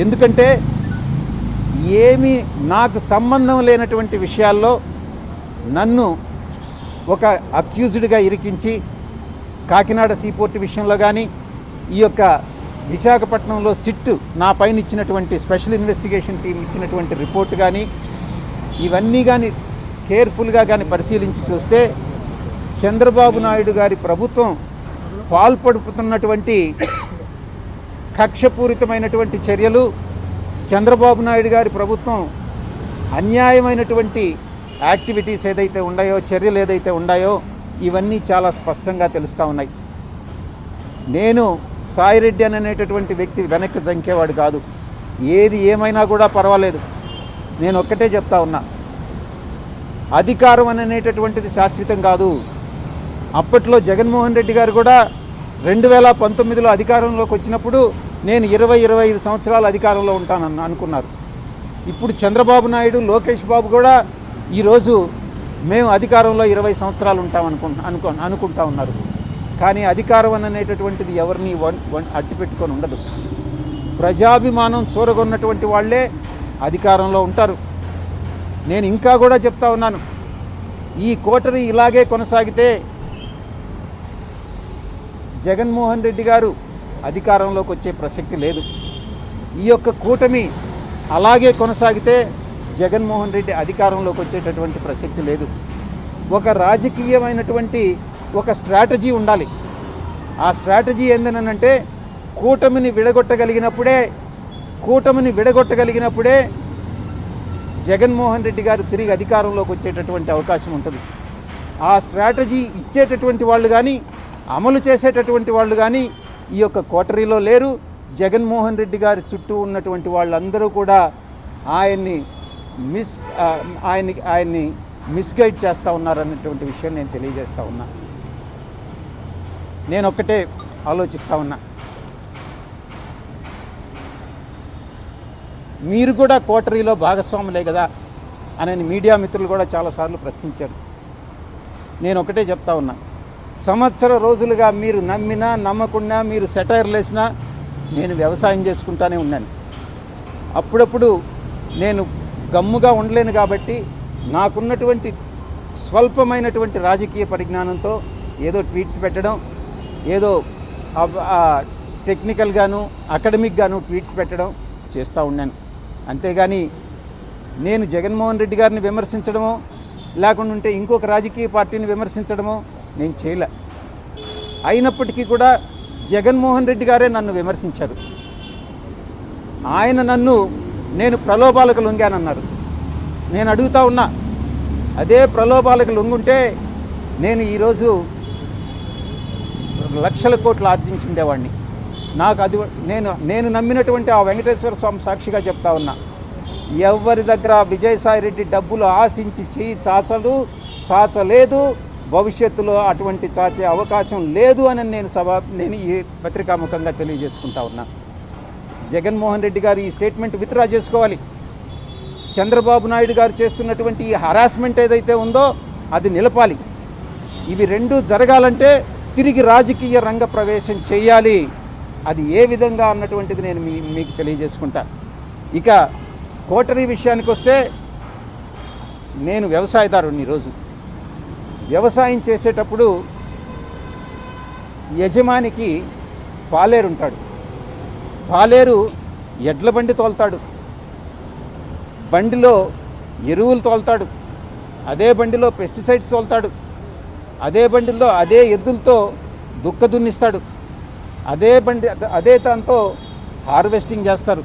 ఎందుకంటే ఏమీ నాకు సంబంధం లేనటువంటి విషయాల్లో నన్ను ఒక అక్యూజ్డ్గా ఇరికించి కాకినాడ సీపోర్ట్ విషయంలో కానీ ఈ యొక్క విశాఖపట్నంలో సిట్ నా పైన ఇచ్చినటువంటి స్పెషల్ ఇన్వెస్టిగేషన్ టీం ఇచ్చినటువంటి రిపోర్ట్ కానీ ఇవన్నీ కానీ కేర్ఫుల్గా కానీ పరిశీలించి చూస్తే చంద్రబాబు నాయుడు గారి ప్రభుత్వం పాల్పడుతున్నటువంటి కక్షపూరితమైనటువంటి చర్యలు, చంద్రబాబు నాయుడు గారి ప్రభుత్వం అన్యాయమైనటువంటి యాక్టివిటీస్ ఏదైతే ఉన్నాయో, చర్యలు ఏదైతే ఉన్నాయో ఇవన్నీ చాలా స్పష్టంగా తెలుస్తూ ఉన్నాయి. నేను సాయిరెడ్డి అనేటటువంటి వ్యక్తి వెనక్కి జంకేవాడు కాదు. ఏది ఏమైనా కూడా పర్వాలేదు. నేను ఒక్కటే చెప్తా ఉన్నా, అధికారం అనేటటువంటిది శాశ్వతం కాదు. అప్పట్లో జగన్మోహన్ రెడ్డి గారు కూడా 2019లో అధికారంలోకి వచ్చినప్పుడు నేను 20-25 సంవత్సరాలు అధికారంలో ఉంటానని అనుకున్నారు. ఇప్పుడు చంద్రబాబు నాయుడు, లోకేష్ బాబు కూడా ఈరోజు మేము అధికారంలో 20 సంవత్సరాలు ఉంటాం అనుకుంటా ఉన్నారు. కానీ అధికారం అనేటటువంటిది ఎవరిని అడ్డు పెట్టుకొని ఉండదు. ప్రజాభిమానం చూరగొన్నటువంటి వాళ్ళే అధికారంలో ఉంటారు. నేను ఇంకా కూడా చెప్తా ఉన్నాను, ఈ కోటరీ ఇలాగే కొనసాగితే జగన్మోహన్ రెడ్డి గారు అధికారంలోకి వచ్చే ప్రసక్తి లేదు. ఈ యొక్క కూటమి అలాగే కొనసాగితే జగన్మోహన్ రెడ్డి అధికారంలోకి వచ్చేటటువంటి ప్రసక్తి లేదు. ఒక రాజకీయమైనటువంటి ఒక స్ట్రాటజీ ఉండాలి. ఆ స్ట్రాటజీ ఏందనంటే కూటమిని విడగొట్టగలిగినప్పుడే జగన్మోహన్ రెడ్డి గారు తిరిగి అధికారంలోకి వచ్చేటటువంటి అవకాశం ఉంటుంది. ఆ స్ట్రాటజీ ఇచ్చేటటువంటి వాళ్ళు కానీ, అమలు చేసేటటువంటి వాళ్ళు కానీ ఈ యొక్క కోటరీలో లేరు. జగన్మోహన్ రెడ్డి గారి చుట్టూ ఉన్నటువంటి వాళ్ళందరూ కూడా ఆయన్ని మిస్గైడ్ చేస్తూ ఉన్నారన్నటువంటి విషయం నేను తెలియజేస్తూ ఉన్నా. నేను ఒక్కటే ఆలోచిస్తూ ఉన్నా, మీరు కూడా కోటరీలో భాగస్వాములే కదా అని మీడియా మిత్రులు కూడా చాలాసార్లు ప్రశ్నించారు. నేను ఒకటే చెప్తా ఉన్నా, సంవత్సర రోజులుగా మీరు నమ్మినా నమ్మకుండా, మీరు సెటైర్లు వేసినా నేను వ్యవసాయం చేసుకుంటానే ఉన్నాను. అప్పుడప్పుడు నేను గమ్ముగా ఉండలేను కాబట్టి నాకున్నటువంటి స్వల్పమైనటువంటి రాజకీయ పరిజ్ఞానంతో ఏదో ట్వీట్స్ పెట్టడం, ఏదో టెక్నికల్గాను అకాడమిక్గాను ట్వీట్స్ పెట్టడం చేస్తూ ఉన్నాను. అంతేగాని నేను జగన్మోహన్ రెడ్డి గారిని విమర్శించడమో లేకుండా ఉంటే ఇంకొక రాజకీయ పార్టీని విమర్శించడమో నేను చేయలే. అయినప్పటికీ కూడా జగన్మోహన్ రెడ్డి గారే నన్ను విమర్శించారు. ఆయన నేను ప్రలోభాలకు లొంగానన్నారు. నేను అడుగుతా ఉన్నా, అదే ప్రలోభాలకు లొంగుంటే నేను ఈరోజు లక్షల కోట్లు ఆర్జించుండేవాడిని. నాకు అది నేను నమ్మినటువంటి ఆ వెంకటేశ్వర స్వామి సాక్షిగా చెప్తా ఉన్నా, ఎవరి దగ్గర విజయసాయిరెడ్డి డబ్బులు ఆశించి చేయి చాచలేదు, భవిష్యత్తులో అటువంటి చాచే అవకాశం లేదు అని నేను ఈ పత్రికాముఖంగా తెలియజేసుకుంటా ఉన్నా. జగన్మోహన్ రెడ్డి గారు ఈ స్టేట్మెంట్ విత్డ్రా చేసుకోవాలి. చంద్రబాబు నాయుడు గారు చేస్తున్నటువంటి ఈ హరాస్మెంట్ ఏదైతే ఉందో అది నిలపాలి. ఇవి రెండూ జరగాలంటే తిరిగి రాజకీయ రంగ ప్రవేశం చేయాలి. అది ఏ విధంగా అన్నటువంటిది నేను మీకు తెలియజేసుకుంటా. ఇక కోటరీ విషయానికి వస్తే, నేను వ్యవసాయదారుని. ఈరోజు వ్యవసాయం చేసేటప్పుడు యజమానికి పాలేరు ఉంటాడు. పాలేరు ఎడ్ల బండి తోలుతాడు, బండిలో ఎరువులు తోలుతాడు, అదే బండిలో పెస్టిసైడ్స్ తోలుతాడు, అదే బండిలో అదే ఎద్దులతో దుక్క దున్నిస్తాడు, అదే దాంతో హార్వెస్టింగ్ చేస్తారు.